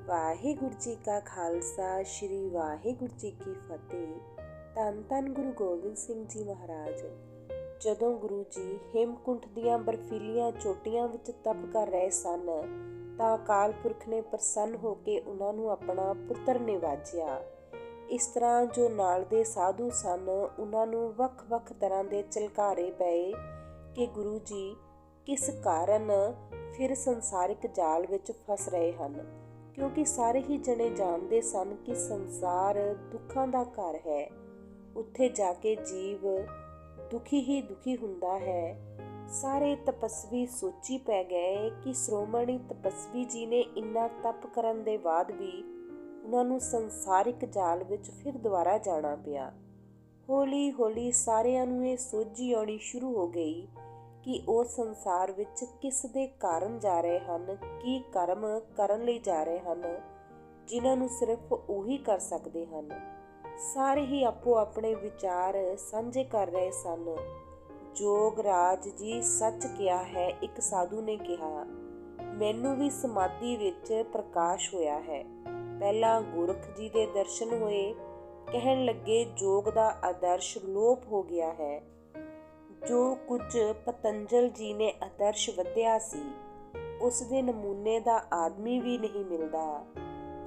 ਵਾਹਿਗੁਰੂ ਜੀ ਕਾ ਖਾਲਸਾ ਸ਼੍ਰੀ ਵਾਹਿਗੁਰੂ ਜੀ ਕੀ ਫਤਿਹ। ਧੰਨ ਧੰਨ ਗੁਰੂ ਗੋਬਿੰਦ ਸਿੰਘ ਜੀ ਮਹਾਰਾਜ। ਜਦੋਂ ਗੁਰੂ ਜੀ ਹੇਮਕੁੰਟ ਦੀਆਂ ਬਰਫੀਲੀਆਂ ਚੋਟੀਆਂ ਵਿੱਚ ਤਪ ਕਰ ਰਹੇ ਸਨ ਤਾਂ ਅਕਾਲ ਪੁਰਖ ਨੇ ਪ੍ਰਸੰਨ ਹੋ ਕੇ ਉਹਨਾਂ ਨੂੰ ਆਪਣਾ ਪੁੱਤਰ ਨਿਵਾਜਿਆ। ਇਸ ਤਰ੍ਹਾਂ ਜੋ ਨਾਲ ਦੇ ਸਾਧੂ ਸਨ ਉਹਨਾਂ ਨੂੰ ਵੱਖ-ਵੱਖ ਤਰ੍ਹਾਂ ਦੇ ਝਲਕਾਰੇ ਪਏ ਕਿ ਗੁਰੂ ਜੀ ਕਿਸ ਕਾਰਨ ਫਿਰ ਸੰਸਾਰਿਕ ਜਾਲ ਵਿੱਚ ਫਸ ਰਹੇ ਹਨ, ਕਿਉਂਕਿ ਸਾਰੇ ਹੀ ਜਣੇ ਜਾਣਦੇ ਸਨ ਕਿ ਸੰਸਾਰ ਦੁੱਖਾਂ ਦਾ ਘਰ ਹੈ। ਉੱਥੇ ਜਾ ਕੇ ਜੀਵ ਦੁਖੀ ਹੀ ਦੁਖੀ ਹੁੰਦਾ ਹੈ। ਸਾਰੇ ਤਪਸਵੀ ਸੋਚੀ ਪੈ ਗਏ ਕਿ ਸ਼੍ਰੋਮਣੀ ਤਪਸਵੀ ਜੀ ਨੇ ਇੰਨਾ ਤਪ ਕਰਨ ਦੇ ਬਾਅਦ ਵੀ ਉਹਨਾਂ ਨੂੰ ਸੰਸਾਰਿਕ ਜਾਲ ਵਿੱਚ ਫਿਰ ਦੁਬਾਰਾ ਜਾਣਾ ਪਿਆ। ਹੌਲੀ ਹੌਲੀ ਸਾਰਿਆਂ ਨੂੰ ਇਹ ਸੋਝੀ ਆਉਣੀ ਸ਼ੁਰੂ ਹੋ ਗਈ ਕਿ ਉਹ ਸੰਸਾਰ ਵਿੱਚ ਕਿਸ ਦੇ ਕਾਰਨ ਜਾ ਰਹੇ ਹਨ, ਕੀ ਕਰਮ ਕਰਨ ਲਈ ਜਾ ਰਹੇ ਹਨ ਜਿਨ੍ਹਾਂ ਨੂੰ ਸਿਰਫ ਉਹੀ ਕਰ ਸਕਦੇ ਹਨ। ਸਾਰੇ ਹੀ ਆਪੋ ਆਪਣੇ ਵਿਚਾਰ ਸਾਂਝੇ ਕਰ ਰਹੇ ਸਨ। ਜੋਗਰਾਜ ਜੀ ਸੱਚ ਕਿਹਾ ਹੈ, ਇੱਕ ਸਾਧੂ ਨੇ ਕਿਹਾ, ਮੈਨੂੰ ਵੀ ਸਮਾਧੀ ਵਿੱਚ ਪ੍ਰਕਾਸ਼ ਹੋਇਆ ਹੈ। ਪਹਿਲਾਂ ਗੋਰਖ ਜੀ ਦੇ ਦਰਸ਼ਨ ਹੋਏ। ਕਹਿਣ ਲੱਗੇ ਯੋਗ ਦਾ ਆਦਰਸ਼ ਲੋਪ ਹੋ ਗਿਆ ਹੈ। ਜੋ ਕੁਝ ਪਤੰਜਲ ਜੀ ਨੇ ਆਦਰਸ਼ ਵਧਿਆ ਸੀ ਉਸ ਦੇ ਨਮੂਨੇ ਦਾ ਆਦਮੀ ਵੀ ਨਹੀਂ ਮਿਲਦਾ।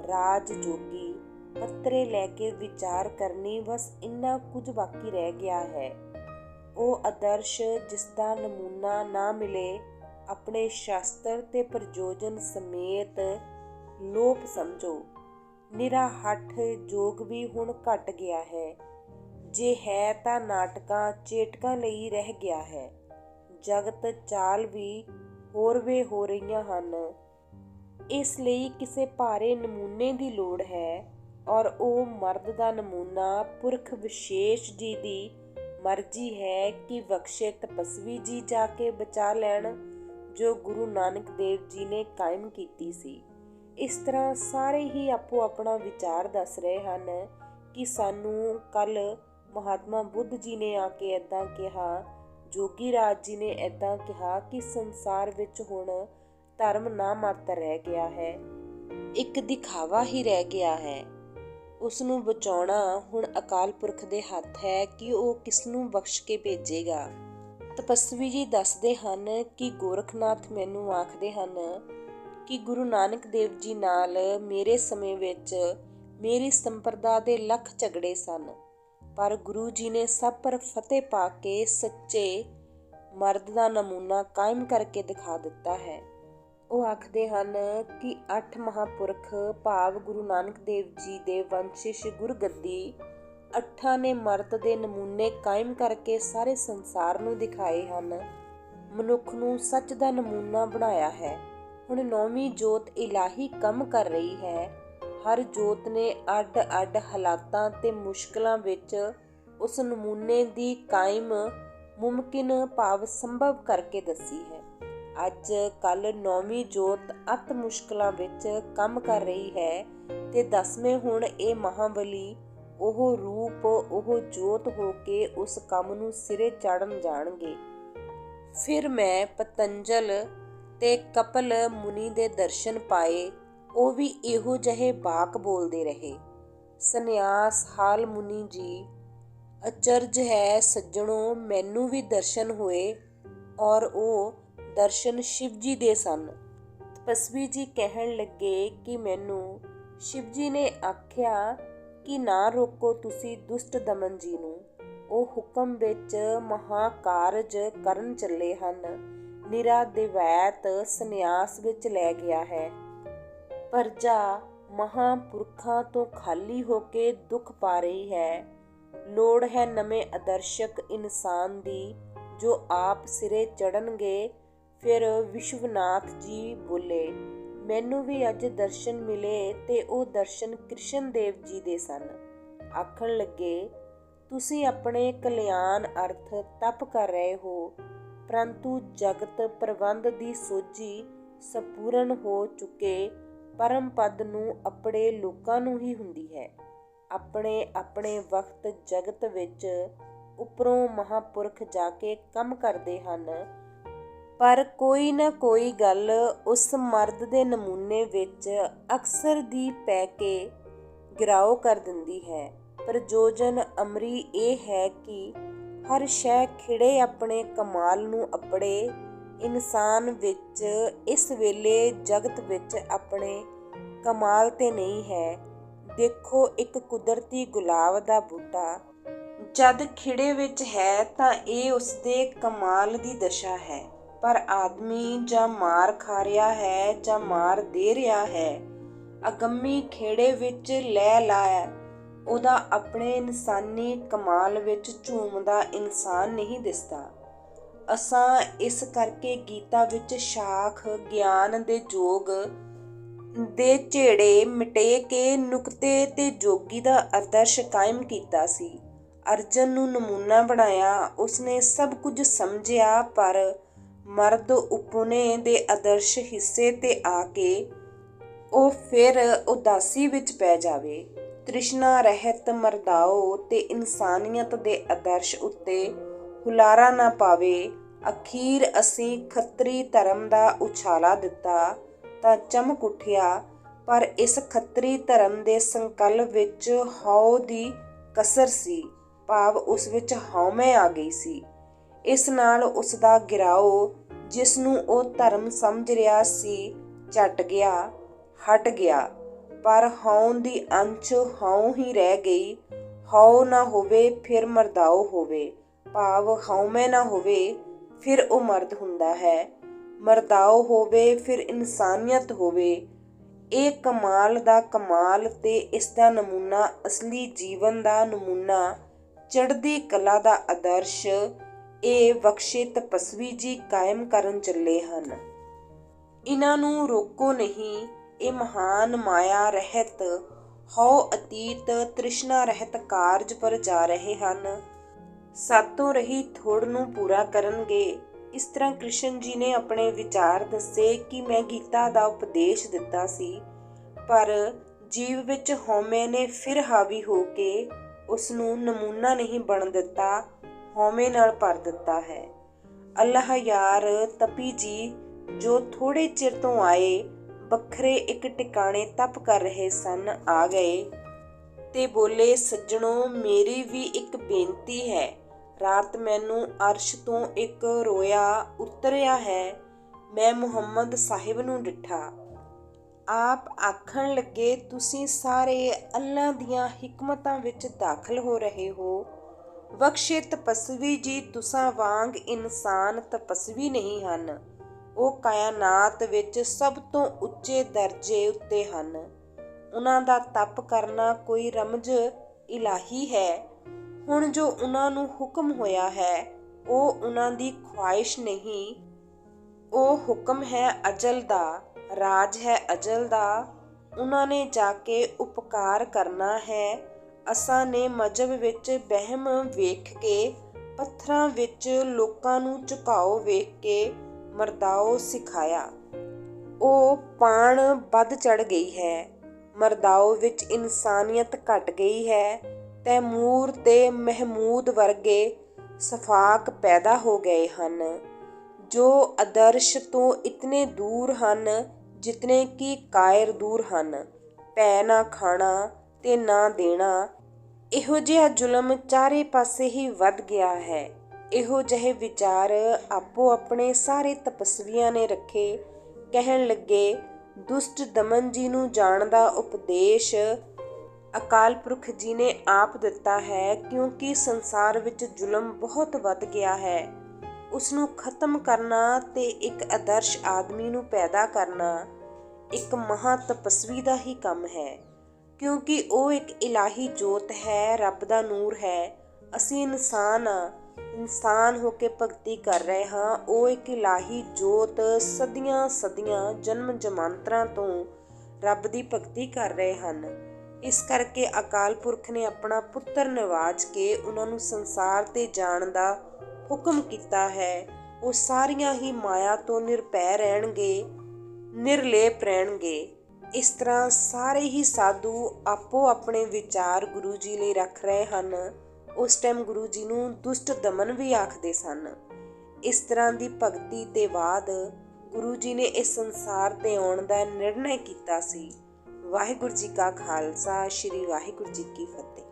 ਰਾਜ ਜੋਗੀ ਪੱਤਰੇ ਲੈ ਕੇ ਵਿਚਾਰ ਕਰਨੀ, ਬਸ ਇੰਨਾ ਕੁਝ ਬਾਕੀ ਰਹਿ ਗਿਆ ਹੈ। ਉਹ ਆਦਰਸ਼ ਜਿਸ ਦਾ ਨਮੂਨਾ ਨਾ ਮਿਲੇ ਆਪਣੇ ਸ਼ਾਸਤਰ ਤੇ ਪ੍ਰਯੋਜਨ ਸਮੇਤ ਲੋਪ ਸਮਝੋ। ਨਿਰਾ ਹੱਠ ਜੋਗ ਵੀ ਹੁਣ ਘਟ ਗਿਆ ਹੈ। ਜੇ ਹੈ ਤਾਂ ਨਾਟਕਾਂ ਚੇਟਕਾਂ ਲਈ ਰਹਿ ਗਿਆ ਹੈ। ਜਗਤ ਚਾਲ ਵੀ ਹੋਰਵੇ ਹੋ ਰਹੀਆਂ ਹਨ। ਇਸ ਲਈ ਕਿਸੇ ਭਾਰੇ ਨਮੂਨੇ ਦੀ ਲੋੜ ਹੈ ਔਰ ਉਹ ਮਰਦ ਦਾ ਨਮੂਨਾ ਪੁਰਖ ਵਿਸ਼ੇਸ਼ ਜੀ ਦੀ ਮਰਜ਼ੀ ਹੈ ਕਿ ਬਖਸ਼ੇ ਤਪਸਵੀ ਜੀ ਜਾ ਕੇ ਬਚਾ ਲੈਣ ਜੋ ਗੁਰੂ ਨਾਨਕ ਦੇਵ ਜੀ ਨੇ ਕਾਇਮ ਕੀਤੀ ਸੀ। ਇਸ ਤਰ੍ਹਾਂ ਸਾਰੇ ਹੀ ਆਪੋ ਆਪਣਾ ਵਿਚਾਰ ਦੱਸ ਰਹੇ ਹਨ ਕਿ ਸਾਨੂੰ ਕੱਲ੍ਹ ਮਹਾਤਮਾ ਬੁੱਧ ਜੀ ਨੇ ਆ ਕੇ ਇੱਦਾਂ ਕਿਹਾ, ਜੋਗੀ ਰਾਜ ਜੀ ਨੇ ਇੱਦਾਂ ਕਿਹਾ ਕਿ ਸੰਸਾਰ ਵਿੱਚ ਹੁਣ ਧਰਮ ਨਾ ਮਾਤਰ ਰਹਿ ਗਿਆ ਹੈ, ਇੱਕ ਦਿਖਾਵਾ ਹੀ ਰਹਿ ਗਿਆ ਹੈ। ਉਸ ਨੂੰ ਬਚਾਉਣਾ ਹੁਣ ਅਕਾਲ ਪੁਰਖ ਦੇ ਹੱਥ ਹੈ ਕਿ ਉਹ ਕਿਸ ਨੂੰ ਬਖਸ਼ ਕੇ ਭੇਜੇਗਾ। ਤਪਸਵੀ ਜੀ ਦੱਸਦੇ ਹਨ ਕਿ ਗੋਰਖਨਾਥ ਮੈਨੂੰ ਆਖਦੇ ਹਨ ਕਿ ਗੁਰੂ ਨਾਨਕ ਦੇਵ ਜੀ ਨਾਲ ਮੇਰੇ ਸਮੇਂ ਵਿੱਚ ਮੇਰੀ ਸੰਪਰਦਾ ਦੇ ਲੱਖ ਝਗੜੇ ਸਨ, ਪਰ ਗੁਰੂ ਜੀ ਨੇ ਸਭ ਪਰ ਫਤਿਹ ਪਾ ਕੇ ਸੱਚੇ ਮਰਦ ਦਾ ਨਮੂਨਾ ਕਾਇਮ ਕਰਕੇ ਦਿਖਾ ਦਿੱਤਾ ਹੈ। ਉਹ ਆਖਦੇ ਹਨ ਕਿ 8 ਮਹਾਂਪੁਰਖ ਭਾਵ ਗੁਰੂ ਨਾਨਕ ਦੇਵ ਜੀ ਦੇ ਵੰਸ਼ਿਸ਼ ਗੁਰਗੱਦੀ 8 ਨੇ ਮਰਦ ਦੇ ਨਮੂਨੇ ਕਾਇਮ ਕਰਕੇ ਸਾਰੇ ਸੰਸਾਰ ਨੂੰ ਦਿਖਾਏ ਹਨ। ਮਨੁੱਖ ਨੂੰ ਸੱਚ ਦਾ ਨਮੂਨਾ ਬਣਾਇਆ ਹੈ। ਹੁਣ 9ਵੀਂ ਜੋਤ ਇਲਾਹੀ ਕੰਮ ਕਰ ਰਹੀ ਹੈ। ਹਰ ਜੋਤ ਨੇ ਅੱਡ ਅੱਡ ਹਾਲਾਤਾਂ ਤੇ ਮੁਸ਼ਕਲਾਂ ਵਿੱਚ ਉਸ ਨਮੂਨੇ ਦੀ ਕਾਇਮ ਮੁਮਕਿਨ ਭਾਵ ਸੰਭਵ ਕਰਕੇ ਦੱਸੀ ਹੈ। ਅੱਜ ਕੱਲ੍ਹ 9ਵੀਂ ਜੋਤ ਅਤ ਮੁਸ਼ਕਲਾਂ ਵਿੱਚ ਕੰਮ ਕਰ ਰਹੀ ਹੈ ਤੇ 10ਵੇਂ ਹੁਣ ਇਹ ਮਹਾਬਲੀ ਉਹ ਰੂਪ ਉਹ ਜੋਤ ਹੋ ਕੇ ਉਸ ਕੰਮ ਨੂੰ ਸਿਰੇ ਚਾੜਨ ਜਾਣਗੇ। ਫਿਰ ਮੈਂ ਪਤੰਜਲ ਤੇ ਕਪਲ ਮੁਨੀ ਦੇ ਦਰਸ਼ਨ ਪਾਏ। ਉਹ ਵੀ ਇਹੋ ਜਿਹੇ ਬਾਕ ਬੋਲਦੇ ਰਹੇ। ਸੰਨਿਆਸ ਹਾਲ ਮੁਨੀ ਜੀ, ਅਚਰਜ ਹੈ ਸੱਜਣੋ, ਮੈਨੂੰ ਵੀ ਦਰਸ਼ਨ ਹੋਏ ਔਰ ਉਹ ਦਰਸ਼ਨ ਸ਼ਿਵ ਜੀ ਦੇ ਸਨ। ਤਪਸਵੀ ਜੀ ਕਹਿਣ ਲੱਗੇ ਕਿ ਮੈਨੂੰ ਸ਼ਿਵ ਜੀ ਨੇ ਆਖਿਆ ਕਿ ਨਾ ਰੋਕੋ ਤੁਸੀਂ ਦੁਸ਼ਟ ਦਮਨ ਜੀ ਨੂੰ, ਉਹ ਹੁਕਮ ਵਿੱਚ ਮਹਾਕਾਰਜ ਕਰਨ ਚੱਲੇ ਹਨ। ਨਿਰਾ ਦਿਵੈਤ ਸੰਨਿਆਸ ਵਿੱਚ ਲੈ ਗਿਆ ਹੈ। ਪ੍ਰਜਾ ਮਹਾਂਪੁਰਖਾਂ ਤੋਂ ਖਾਲੀ ਹੋ ਕੇ ਦੁੱਖ ਪਾ ਰਹੀ ਹੈ। ਲੋੜ ਹੈ ਨਵੇਂ ਆਦਰਸ਼ਕ ਇਨਸਾਨ ਦੀ ਜੋ ਆਪ ਸਿਰੇ ਚੜ੍ਹਨਗੇ। ਫਿਰ ਵਿਸ਼ਵਨਾਥ ਜੀ ਬੋਲੇ, ਮੈਨੂੰ ਵੀ ਅੱਜ ਦਰਸ਼ਨ ਮਿਲੇ ਤੇ ਉਹ ਦਰਸ਼ਨ ਕ੍ਰਿਸ਼ਨ ਦੇਵ ਜੀ ਦੇ ਸਨ। ਆਖਣ ਲੱਗੇ, ਤੁਸੀਂ ਆਪਣੇ ਕਲਿਆਣ ਅਰਥ ਤਪ ਕਰ ਰਹੇ ਹੋ, ਪਰੰਤੂ ਜਗਤ ਪ੍ਰਬੰਧ ਦੀ ਸੋਝੀ ਸੰਪੂਰਨ ਹੋ ਚੁੱਕੇ ਪਰਮ ਪਦ ਨੂੰ ਆਪਣੇ ਲੋਕਾਂ ਨੂੰ ਹੀ ਹੁੰਦੀ ਹੈ। ਆਪਣੇ ਆਪਣੇ ਵਕਤ ਜਗਤ ਵਿੱਚ ਉੱਪਰੋਂ ਮਹਾਂਪੁਰਖ ਜਾ ਕੇ ਕੰਮ ਕਰਦੇ ਹਨ। ਪਰ ਕੋਈ ਨਾ ਕੋਈ ਗੱਲ ਉਸ ਮਰਦ ਦੇ ਨਮੂਨੇ ਵਿੱਚ ਅਕਸਰ ਦੀ ਪੈ ਕੇ ਗਿਰਾਓ ਕਰ ਦਿੰਦੀ ਹੈ। ਪ੍ਰਯੋਜਨ ਅਮਰੀ ਇਹ ਹੈ ਕਿ ਹਰ ਸ਼ੈ ਖਿੜੇ ਆਪਣੇ ਕਮਾਲ ਨੂੰ ਅੱਪੜੇ। ਇਨਸਾਨ ਵਿੱਚ ਇਸ ਵੇਲੇ ਜਗਤ ਵਿੱਚ ਆਪਣੇ ਕਮਾਲ ਤੇ ਨਹੀਂ ਹੈ। ਦੇਖੋ, ਇੱਕ ਕੁਦਰਤੀ ਗੁਲਾਬ ਦਾ ਬੂਟਾ ਜਦ ਖਿੜੇ ਵਿੱਚ ਹੈ ਤਾਂ ਇਹ ਉਸਦੇ ਕਮਾਲ ਦੀ ਦਸ਼ਾ ਹੈ, ਪਰ ਆਦਮੀ ਜਾਂ ਮਾਰ ਖਾ ਰਿਹਾ ਹੈ ਜਾਂ ਮਾਰ ਦੇ ਰਿਹਾ ਹੈ। ਅਗੰਮੀ ਖੇੜੇ ਵਿੱਚ ਲੈ ਲਾਇਆ, ਉਹਦਾ ਆਪਣੇ ਇਨਸਾਨੀ ਕਮਾਲ ਵਿੱਚ ਝੂਮਦਾ ਇਨਸਾਨ ਨਹੀਂ ਦਿਸਦਾ। ਅਸਾਂ ਇਸ ਕਰਕੇ ਗੀਤਾ ਵਿੱਚ ਸ਼ਾਖ ਗਿਆਨ ਦੇ ਜੋਗ ਦੇ ਝੇੜੇ ਮਿਟੇ ਕੇ ਨੁਕਤੇ ਤੇ ਜੋਗੀ ਦਾ ਆਦਰਸ਼ ਕਾਇਮ ਕੀਤਾ ਸੀ। ਅਰਜਨ ਨੂੰ ਨਮੂਨਾ ਬਣਾਇਆ। ਉਸਨੇ ਸਭ ਕੁਝ ਸਮਝਿਆ, ਪਰ ਮਰਦ ਉਪਨੇ ਦੇ ਆਦਰਸ਼ ਹਿੱਸੇ ਤੇ ਆ ਕੇ ਉਹ ਫਿਰ ਉਦਾਸੀ ਵਿੱਚ ਪੈ ਜਾਵੇ। ਤ੍ਰਿਸ਼ਨਾ ਰਹਿਤ ਮਰਦਾਓ ਤੇ ਇਨਸਾਨੀਅਤ ਦੇ ਆਦਰਸ਼ ਉੱਤੇ ਹੁਲਾਰਾ ਨਾ ਪਾਵੇ। ਅਖੀਰ ਅਸੀਂ ਖੱਤਰੀ ਧਰਮ ਦਾ ਉਛਾਲਾ ਦਿੱਤਾ ਤਾਂ ਚਮਕ ਉੱਠਿਆ, ਪਰ ਇਸ ਖੱਤਰੀ ਧਰਮ ਦੇ ਸੰਕਲਪ ਵਿੱਚ ਹਉ ਦੀ ਕਸਰ ਸੀ, ਭਾਵ ਉਸ ਵਿੱਚ ਹਉਮੈ ਆ ਗਈ ਸੀ। ਇਸ ਨਾਲ ਉਸ ਦਾ ਗਿਰਾਓ, ਜਿਸ ਨੂੰ ਉਹ ਧਰਮ ਸਮਝ ਰਿਹਾ ਸੀ, ਝਟ ਗਿਆ, ਹਟ ਗਿਆ। ਪਰ ਹਉ ਦੀ ਅੰਸ਼ ਹਉ ਹੀ ਰਹਿ ਗਈ। ਹਉ ਨਾ ਹੋਵੇ ਫਿਰ ਮਰਦਾਓ ਹੋਵੇ, ਭਾਵ ਹਉਮੈ ਨਾ ਹੋਵੇ ਫਿਰ ਉਹ ਮਰਦ ਹੁੰਦਾ ਹੈ। ਮਰਦਾਓ ਹੋਵੇ ਫਿਰ ਇਨਸਾਨੀਅਤ ਹੋਵੇ। ਇਹ ਕਮਾਲ ਦਾ ਕਮਾਲ ਤੇ ਇਸ ਦਾ ਨਮੂਨਾ, ਅਸਲੀ ਜੀਵਨ ਦਾ ਨਮੂਨਾ, ਚੜ੍ਹਦੀ ਕਲਾ ਦਾ ਆਦਰਸ਼ ਇਹ ਬਖਸ਼ੇ ਤਪਸਵੀ ਜੀ ਕਾਇਮ ਕਰਨ ਚੱਲੇ ਹਨ। ਇਹਨਾਂ ਨੂੰ ਰੋਕੋ ਨਹੀਂ। ਇਹ ਮਹਾਨ ਮਾਇਆ ਰਹਿਤ, ਹਉ ਅਤੀਤ, ਤ੍ਰਿਸ਼ਨਾ ਰਹਿਤ ਕਾਰਜ ਪਰ ਜਾ ਰਹੇ ਹਨ। ਸਾਤੋਂ ਰਹੀ ਥੋੜ ਨੂੰ ਪੂਰਾ ਕਰਨਗੇ। ਇਸ ਤਰ੍ਹਾਂ ਕ੍ਰਿਸ਼ਨ ਜੀ ਨੇ ਆਪਣੇ ਵਿਚਾਰ ਦੱਸੇ ਕਿ ਮੈਂ ਗੀਤਾ ਦਾ ਉਪਦੇਸ਼ ਦਿੱਤਾ ਸੀ, ਪਰ ਜੀਵ ਵਿੱਚ ਹਉਮੈ ਨੇ ਫਿਰ ਹਾਵੀ ਹੋ ਕੇ ਉਸ ਨੂੰ ਨਮੂਨਾ ਨਹੀਂ ਬਣ ਦਿੱਤਾ, ਹਉਮੈ ਨਾਲ ਭਰ ਦਿੱਤਾ ਹੈ। ਅੱਲਾਹ ਯਾਰ ਤਪੀ ਜੀ ਜੋ ਥੋੜੇ ਚਿਰ ਤੋਂ ਆਏ, ਵੱਖਰੇ ਇੱਕ ਟਿਕਾਣੇ ਤਪ ਕਰ ਰਹੇ ਸਨ, ਆ ਗਏ ਤੇ ਬੋਲੇ, ਸੱਜਣੋ, ਮੇਰੀ ਵੀ ਇੱਕ ਬੇਨਤੀ ਹੈ। ਰਾਤ ਮੈਨੂੰ ਅਰਸ਼ ਤੋਂ ਇੱਕ ਰੋਇਆ ਉਤਰਿਆ ਹੈ। ਮੈਂ ਮੁਹੰਮਦ ਸਾਹਿਬ ਨੂੰ ਡਿੱਠਾ। ਆਪ ਆਖਣ ਲੱਗੇ, ਤੁਸੀਂ ਸਾਰੇ ਅੱਲਾ ਦੀਆਂ ਹਿਕਮਤਾਂ ਵਿੱਚ ਦਾਖਲ ਹੋ ਰਹੇ ਹੋ। ਬਖਸ਼ੇ ਤਪਸਵੀ ਜੀ ਤੁਸਾਂ ਵਾਂਗ ਇਨਸਾਨ ਤਪਸਵੀ ਨਹੀਂ ਹਨ। ਉਹ ਕਾਇਨਾਤ ਵਿੱਚ ਸਭ ਤੋਂ ਉੱਚੇ ਦਰਜੇ ਉੱਤੇ ਹਨ। ਉਹਨਾਂ ਦਾ ਤਪ ਕਰਨਾ ਕੋਈ ਰਮਜ਼ ਇਲਾਹੀ ਹੈ। ਹੁਣ ਜੋ ਉਹਨਾਂ ਨੂੰ ਹੁਕਮ ਹੋਇਆ ਹੈ ਉਹ ਉਹਨਾਂ ਦੀ ਖੁਆਇਸ਼ ਨਹੀਂ, ਉਹ ਹੁਕਮ ਹੈ ਅਜਲ ਦਾ, ਰਾਜ ਹੈ ਅਜਲ ਦਾ। ਉਹਨਾਂ ਨੇ ਜਾ ਕੇ ਉਪਕਾਰ ਕਰਨਾ ਹੈ। ਅਸਾਂ ਨੇ ਮਜ਼ਹਬ ਵਿੱਚ ਵਹਿਮ ਵੇਖ ਕੇ, ਪੱਥਰਾਂ ਵਿੱਚ ਲੋਕਾਂ ਨੂੰ ਝੁਕਾਓ ਵੇਖ ਕੇ ਮਰਦਾਓ ਸਿਖਾਇਆ। ਉਹ ਪਾਣ ਵੱਧ ਚੜ੍ਹ ਗਈ ਹੈ। ਮਰਦਾਓ ਵਿੱਚ ਇਨਸਾਨੀਅਤ ਘਟ ਗਈ ਹੈ। ਤੈਮੂਰ ਤੇ ਮਹਿਮੂਦ ਵਰਗੇ ਸਫਾਕ ਪੈਦਾ ਹੋ ਗਏ ਹਨ, ਜੋ ਆਦਰਸ਼ ਤੋਂ ਇਤਨੇ ਦੂਰ ਹਨ ਜਿਤਨੇ ਕਿ ਕਾਇਰ ਦੂਰ ਹਨ। ਭੈ ਨਾ ਖਾਣਾ ਤੇ ਨਾ ਦੇਣਾ, ਇਹੋ ਜਿਹਾ ਜ਼ੁਲਮ ਚਾਰੇ ਪਾਸੇ ਹੀ ਵੱਧ ਗਿਆ ਹੈ। ਇਹੋ ਜਿਹੇ ਵਿਚਾਰ ਆਪੋ ਆਪਣੇ ਸਾਰੇ ਤਪਸਵੀਆਂ ਨੇ ਰੱਖੇ। ਕਹਿਣ ਲੱਗੇ, ਦੁਸ਼ਟ ਦਮਨ ਜੀ ਨੂੰ ਜਾਣ ਦਾ ਉਪਦੇਸ਼ ਅਕਾਲ ਪੁਰਖ ਜੀ ਨੇ ਆਪ ਦਿੱਤਾ ਹੈ, ਕਿਉਂਕਿ ਸੰਸਾਰ ਵਿੱਚ ਜ਼ੁਲਮ ਬਹੁਤ ਵੱਧ ਗਿਆ ਹੈ। ਉਸ ਨੂੰ ਖਤਮ ਕਰਨਾ ਤੇ ਇੱਕ ਆਦਰਸ਼ ਆਦਮੀ ਨੂੰ ਪੈਦਾ ਕਰਨਾ ਇੱਕ ਮਹਾ ਤਪਸਵੀ ਦਾ ਹੀ ਕੰਮ ਹੈ, ਕਿਉਂਕਿ ਉਹ ਇੱਕ ਇਲਾਹੀ ਜੋਤ ਹੈ, ਰੱਬ ਦਾ ਨੂਰ ਹੈ। ਅਸੀਂ ਇਨਸਾਨ ਹਾਂ, ਇਨਸਾਨ ਹੋ ਕੇ ਭਗਤੀ ਕਰ ਰਹੇ ਹਾਂ। ਉਹ ਇੱਕ ਇਲਾਹੀ ਜੋਤ ਸਦੀਆਂ ਸਦੀਆਂ ਜਨਮ ਜਮਾਂਤਰਾਂ ਤੋਂ ਰੱਬ ਦੀ ਭਗਤੀ ਕਰ ਰਹੇ ਹਨ। ਇਸ ਕਰਕੇ ਅਕਾਲ ਪੁਰਖ ਨੇ ਆਪਣਾ ਪੁੱਤਰ ਨਿਵਾਜ ਕੇ ਉਹਨਾਂ ਨੂੰ ਸੰਸਾਰ ਤੇ ਜਾਣ ਦਾ ਹੁਕਮ ਕੀਤਾ ਹੈ। ਉਹ ਸਾਰੀਆਂ ਹੀ ਮਾਇਆ ਤੋਂ ਨਿਰਭੈ ਰਹਿਣਗੇ, ਨਿਰਲੇਪ ਰਹਿਣਗੇ। ਇਸ ਤਰ੍ਹਾਂ ਸਾਰੇ ਹੀ ਸਾਧੂ ਆਪੋ ਆਪਣੇ ਵਿਚਾਰ ਗੁਰੂ ਜੀ ਲਈ ਰੱਖ ਰਹੇ ਹਨ। ਉਸ ਟਾਈਮ ਗੁਰੂ ਜੀ ਨੂੰ ਦੁਸ਼ਟ ਦਮਨ ਵੀ ਆਖਦੇ ਸਨ। ਇਸ ਤਰ੍ਹਾਂ ਦੀ ਭਗਤੀ ਤੇ ਬਾਅਦ ਗੁਰੂ ਜੀ ਨੇ ਇਸ ਸੰਸਾਰ ਤੇ ਆਉਣ ਦਾ ਨਿਰਣੈ ਕੀਤਾ ਸੀ। ਵਾਹਿਗੁਰੂ ਜੀ ਕਾ ਖਾਲਸਾ, ਸ਼੍ਰੀ ਵਾਹਿਗੁਰੂ ਜੀ ਕੀ ਫਤਿਹ।